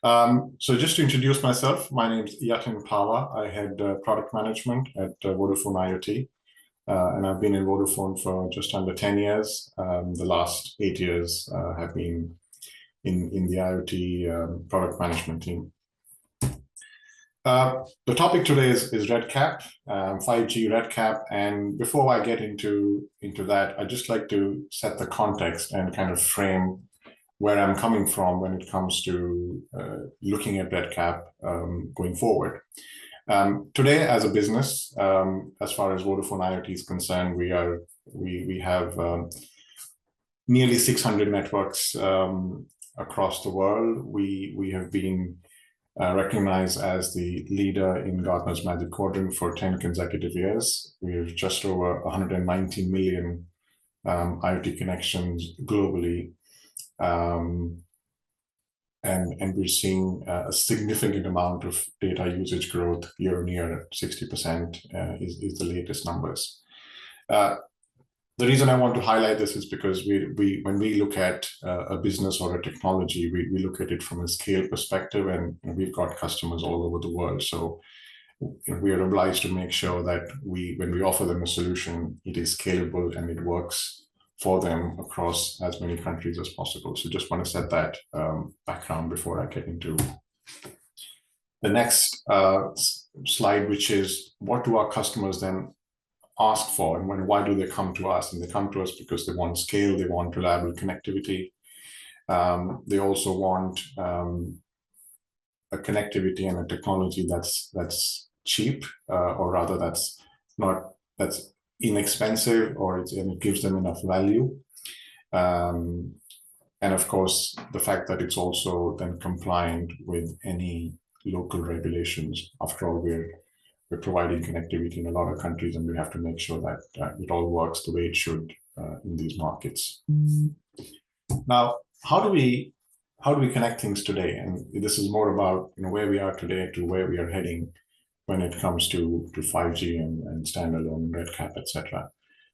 So just to introduce myself, my name is Yatin Pahwa. I head product management at Vodafone IoT, and I've been in Vodafone for just under 10 years. The last 8 years have been in the IoT product management team. The topic today is RedCap, 5G RedCap, and before I get into that, I'd just like to set the context and kind of frame where I'm coming from when it comes to looking at RedCap going forward. Today, as a business, as far as Vodafone IoT is concerned, we have nearly 600 networks across the world. We have been recognized as the leader in Gartner's Magic Quadrant for 10 consecutive years. We have just over 190 million IoT connections globally. And we're seeing a significant amount of data usage growth year on year. 60% is the latest numbers. The reason I want to highlight this is because when we look at a business or a technology, we look at it from a scale perspective, and we've got customers all over the world. So we are obliged to make sure that when we offer them a solution, it is scalable and it works for them across as many countries as possible. So just want to set that background before I get into the next slide, which is what do our customers then ask for, and why do they come to us? And they come to us because they want scale, they want reliable connectivity. They also want a connectivity and a technology that's cheap, or rather that's inexpensive, and it gives them enough value. And of course, the fact that it's also then compliant with any local regulations. After all, we're providing connectivity in a lot of countries, and we have to make sure that it all works the way it should in these markets. Now, how do we connect things today? And this is more about where we are today to where we are heading when it comes to 5G and standalone RedCap, etc.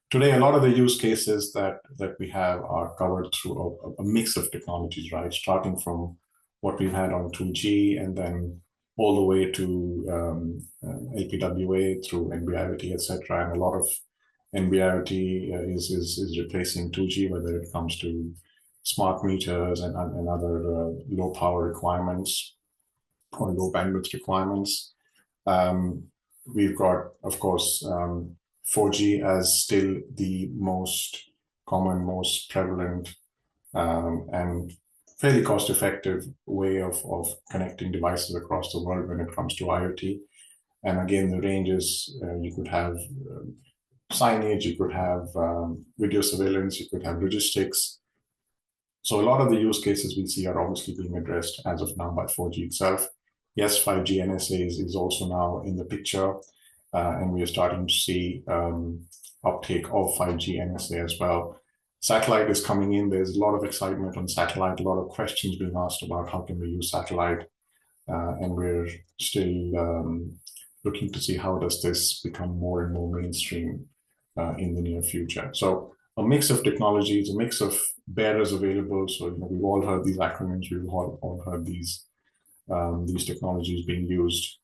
Today, a lot of the use cases that we have are covered through a mix of technologies, right? Starting from what we've had on 2G and then all the way to LPWA through NB-IoT, etc. And a lot of NB-IoT is replacing 2G, whether it comes to smart meters and other low power requirements or low bandwidth requirements. We've got, of course, 4G as still the most common, most prevalent, and fairly cost-effective way of connecting devices across the world when it comes to IoT. And again, the ranges, you could have signage, you could have video surveillance, you could have logistics. So a lot of the use cases we see are obviously being addressed as of now by 4G itself. Yes, 5G NSA is also now in the picture, and we are starting to see uptake of 5G NSA as well. Satellite is coming in. There's a lot of excitement on satellite, a lot of questions being asked about how can we use satellite, and we're still looking to see how does this become more and more mainstream in the near future. So a mix of technologies, a mix of bearers available. So we've all heard these acronyms, we've all heard these technologies being used,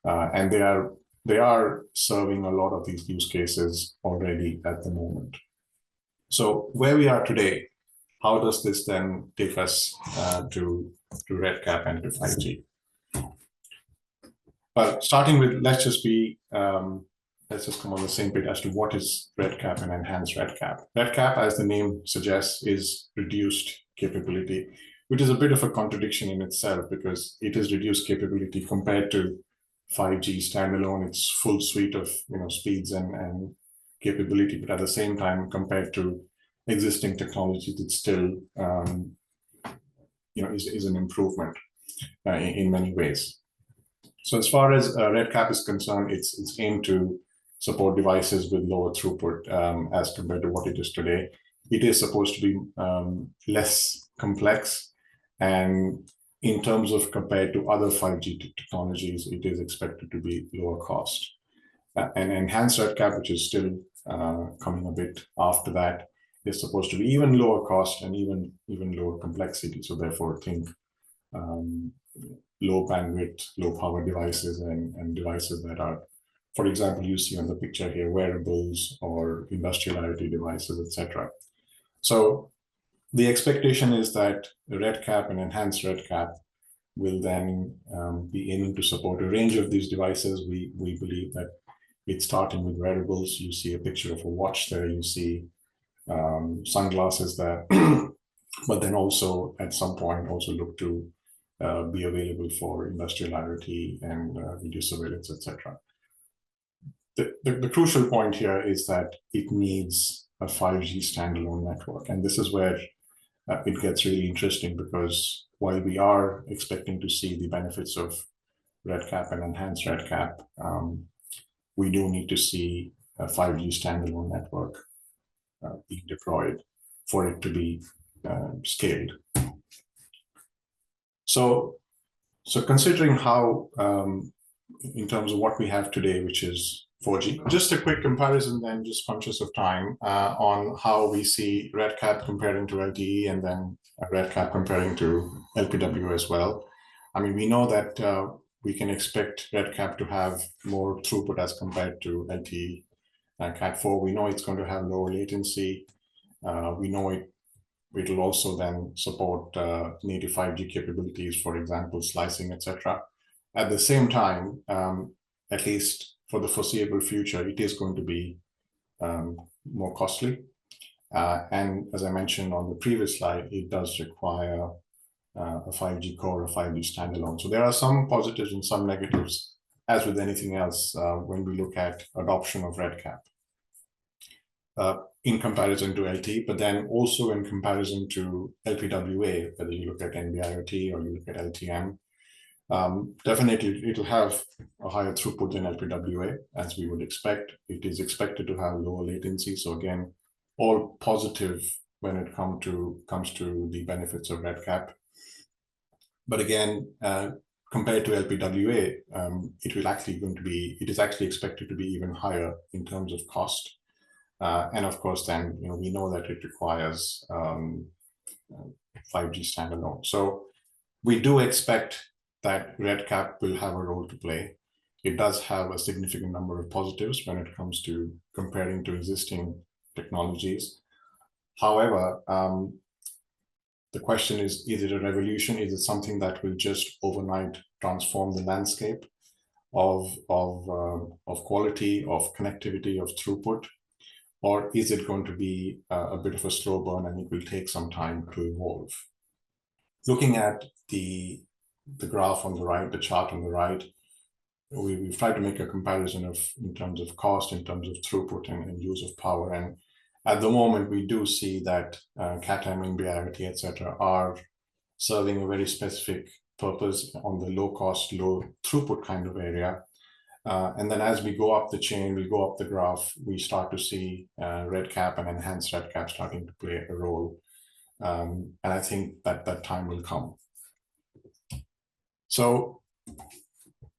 and they are serving a lot of these use cases already at the moment. So where we are today, how does this then take us to RedCap and to 5G? Well, starting with let's just come on the same page as to what is RedCap and enhanced RedCap. RedCap, as the name suggests, is reduced capability, which is a bit of a contradiction in itself because it is reduced capability compared to 5G standalone. It's full suite of speeds and capability, but at the same time, compared to existing technologies, it's still is an improvement in many ways. So as far as RedCap is concerned, it's aimed to support devices with lower throughput as compared to what it is today. It is supposed to be less complex, and in terms of compared to other 5G technologies, it is expected to be lower cost. And enhanced RedCap, which is still coming a bit after that, is supposed to be even lower cost and even lower complexity. So therefore, I think low bandwidth, low power devices and devices that are, for example, you see on the picture here, wearables or industrial IoT devices, etc. So the expectation is that RedCap and enhanced RedCap will then be aiming to support a range of these devices. We believe that it's starting with wearables. You see a picture of a watch there, you see sunglasses there, but then also at some point also look to be available for industrial IoT and video surveillance, etc. The crucial point here is that it needs a 5G standalone network. And this is where it gets really interesting, because while we are expecting to see the benefits of RedCap and enhanced RedCap, we do need to see a 5G standalone network being deployed for it to be scaled. So considering how, in terms of what we have today, which is 4G, just a quick comparison then, just conscious of time, on how we see RedCap comparing to LTE and then RedCap comparing to LPW as well. I mean, we know that we can expect RedCap to have more throughput as compared to LTE Cat4. We know it's going to have lower latency. We know it'll also then support native 5G capabilities, for example, slicing, etc. At the same time, at least for the foreseeable future, it is going to be more costly. And as I mentioned on the previous slide, it does require a 5G core, a 5G standalone. So there are some positives and some negatives, as with anything else, when we look at adoption of RedCap in comparison to LTE, but then also in comparison to LPWA, whether you look at NB-IoT or you look at LTM. Definitely, it'll have a higher throughput than LPWA, as we would expect. It is expected to have lower latency. So again, all positive when it comes to the benefits of RedCap. But again, compared to LPWA, it is actually expected to be even higher in terms of cost. And of course, then we know that it requires 5G standalone. So we do expect that RedCap will have a role to play. It does have a significant number of positives when it comes to comparing to existing technologies. However, the question is it a revolution? Is it something that will just overnight transform the landscape of quality, of connectivity, of throughput? Or is it going to be a bit of a slow burn and it will take some time to evolve? Looking at the graph on the right, the chart on the right, we've tried to make a comparison in terms of cost, in terms of throughput and use of power. And at the moment, we do see that Cat-M, NB-IoT, etc., are serving a very specific purpose on the low cost, low throughput kind of area. And then as we go up the chain, we go up the graph, we start to see RedCap and enhanced RedCap starting to play a role. And I think that time will come. So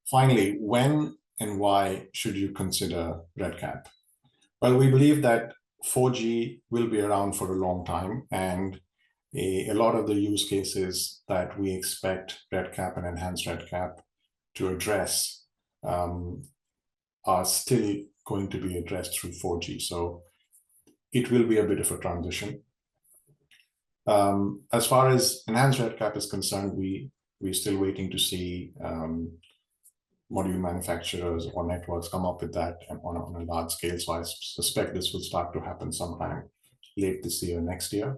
finally, when and why should you consider RedCap? Well, we believe that 4G will be around for a long time, and a lot of the use cases that we expect RedCap and enhanced RedCap to address are still going to be addressed through 4G. So it will be a bit of a transition. As far as enhanced RedCap is concerned, we're still waiting to see module manufacturers or networks come up with that on a large scale. So I suspect this will start to happen sometime late this year, next year.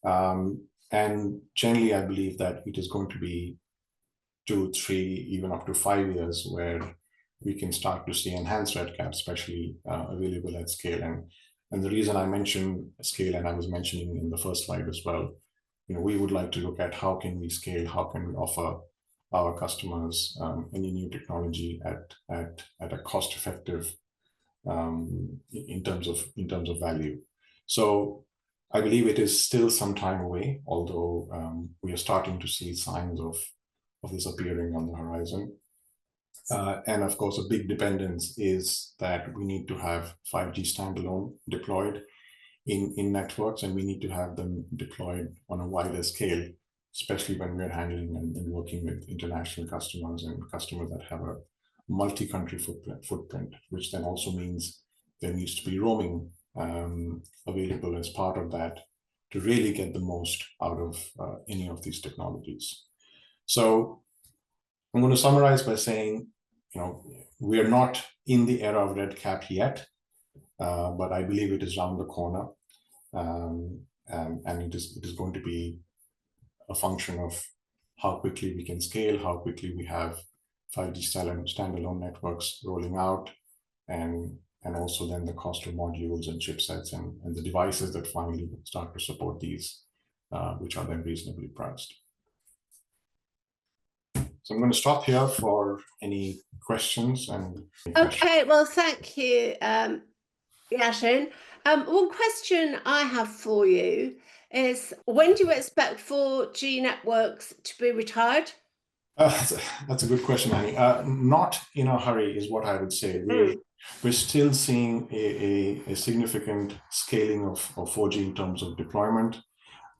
And generally, I believe that it is going to be 2, 3, even up to 5 years where we can start to see enhanced RedCap, especially available at scale. And the reason I mentioned scale, and I was mentioning in the first slide as well, we would like to look at how can we scale, how can we offer our customers any new technology at a cost-effective in terms of value. So I believe it is still some time away, although we are starting to see signs of this appearing on the horizon. And of course, a big dependence is that we need to have 5G standalone deployed in networks, and we need to have them deployed on a wider scale especially when we're handling and working with international customers and customers that have a multi-country footprint, which then also means there needs to be roaming available as part of that to really get the most out of any of these technologies. So I'm going to summarize by saying, we are not in the era of RedCap yet, but I believe it is around the corner, and it is going to be a function of how quickly we can scale, how quickly we have 5G standalone networks rolling out, and also then the cost of modules and chipsets and the devices that finally start to support these, which are then reasonably priced. So I'm going to stop here for any questions. Okay, well, thank you, Yatin. One question I have for you is, when do you expect 4G networks to be retired? That's a good question, Annie. Not in a hurry is what I would say. We're still seeing a significant scaling of 4G in terms of deployment.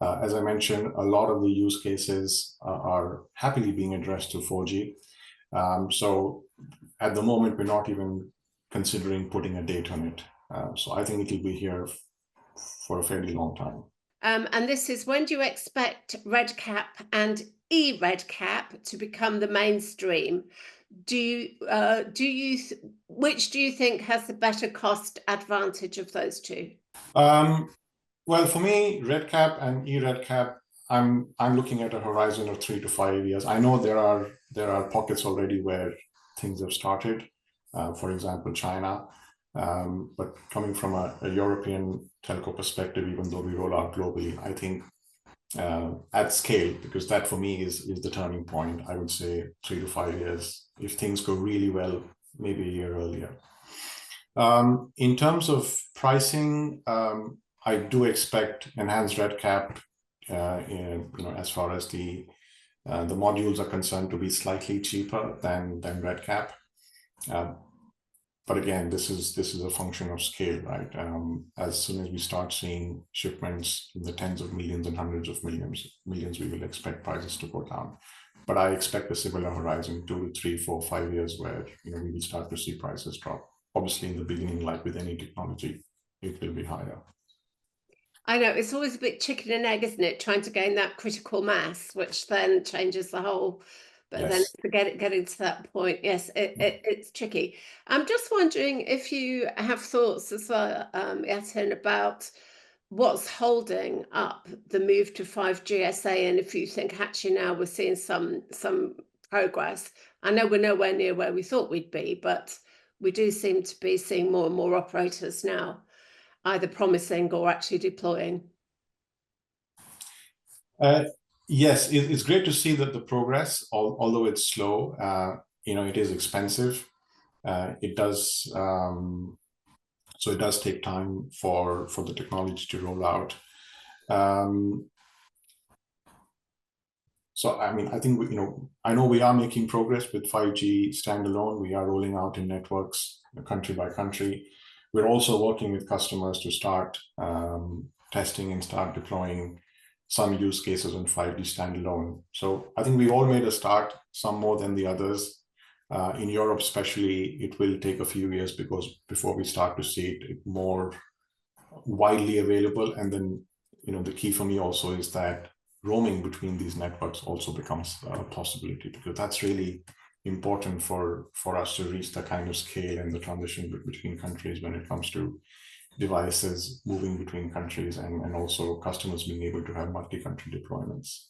As I mentioned, a lot of the use cases are happily being addressed to 4G. So at the moment, we're not even considering putting a date on it. So I think it'll be here for a fairly long time. And this is, when do you expect RedCap and eRedCap to become the mainstream? Which do you think has the better cost advantage of those two? Well, for me, RedCap and eRedCap, I'm looking at a horizon of 3 to 5 years. I know there are pockets already where things have started, for example, China. But coming from a European telco perspective, even though we roll out globally, I think at scale, because that for me is the turning point, I would say 3 to 5 years. If things go really well, maybe a year earlier. In terms of pricing, I do expect enhanced RedCap, as far as the modules are concerned, to be slightly cheaper than RedCap. But again, this is a function of scale, right? As soon as we start seeing shipments in the tens of millions and hundreds of millions, we will expect prices to go down. But I expect a similar horizon, 2 to 3, 4, 5 years, where we will start to see prices drop. Obviously, in the beginning, like with any technology, it will be higher. I know, it's always a bit chicken and egg, isn't it? Trying to gain that critical mass, which then changes the whole. But yes, then getting to that point, yes, it's tricky. I'm just wondering if you have thoughts as well, Yatin, about what's holding up the move to 5G SA, and if you think actually now we're seeing some progress. I know we're nowhere near where we thought we'd be, but we do seem to be seeing more and more operators now either promising or actually deploying. Yes, it's great to see that the progress, although it's slow, it is expensive. It does so it does take time for the technology to roll out. So I mean, I think I know we are making progress with 5G standalone. We are rolling out in networks country by country. We're also working with customers to start testing and start deploying some use cases on 5G standalone. So I think we've all made a start, some more than the others. In Europe especially, it will take a few years before we start to see it more widely available. And then, the key for me also is that roaming between these networks also becomes a possibility, because that's really important for us to reach the kind of scale and the transition between countries when it comes to devices moving between countries and also customers being able to have multi-country deployments.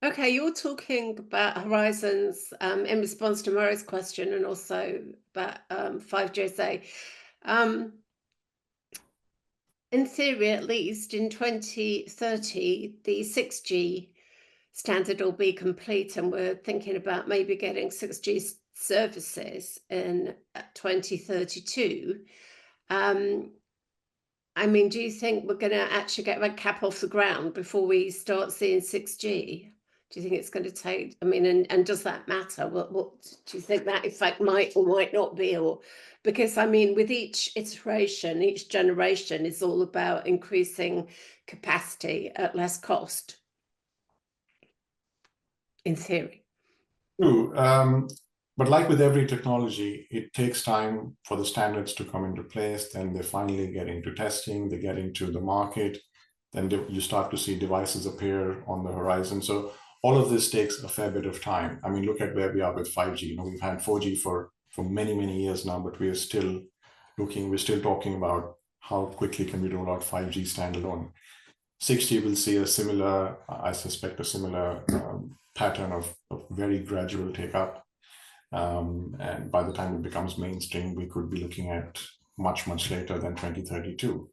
Okay, you're talking about horizons in response to Murray's question, and also about 5G SA. In theory, at least in 2030, the 6G standard will be complete, and we're thinking about maybe getting 6G services in 2032. I mean, do you think we're going to actually get RedCap off the ground before we start seeing 6G? Do you think it's going to take, I mean, and does that matter? What do you think that effect might or might not be? Or because, I mean, with each iteration, each generation is all about increasing capacity at less cost. in theory. True. But like with every technology, it takes time for the standards to come into place. Then they finally get into testing, they get into the market. Then you start to see devices appear on the horizon. So all of this takes a fair bit of time. I mean, look at where we are with 5G. You know, we've had 4G for many, many years now, but we're still talking about how quickly can we roll out 5G standalone. 6G will see a similar, I suspect, a similar pattern of very gradual take up. And by the time it becomes mainstream, we could be looking at much, much later than 2032.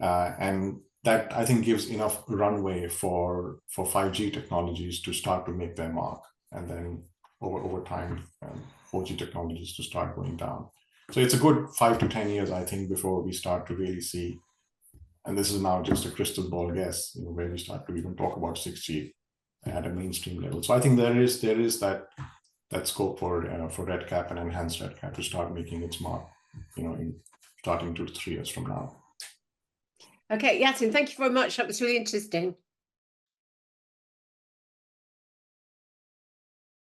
And that, I think, gives enough runway for 5G technologies to start to make their mark. And then over time, 4G technologies to start going down. So it's a good 5 to 10 years, I think, before we start to really see, and this is now just a crystal ball guess, you know, where we start to even talk about 6G at a mainstream level. So I think there is that scope for RedCap and enhanced RedCap to start making its mark, you know, starting 2 to 3 years from now. Okay, Yatin, thank you very much. That was really interesting.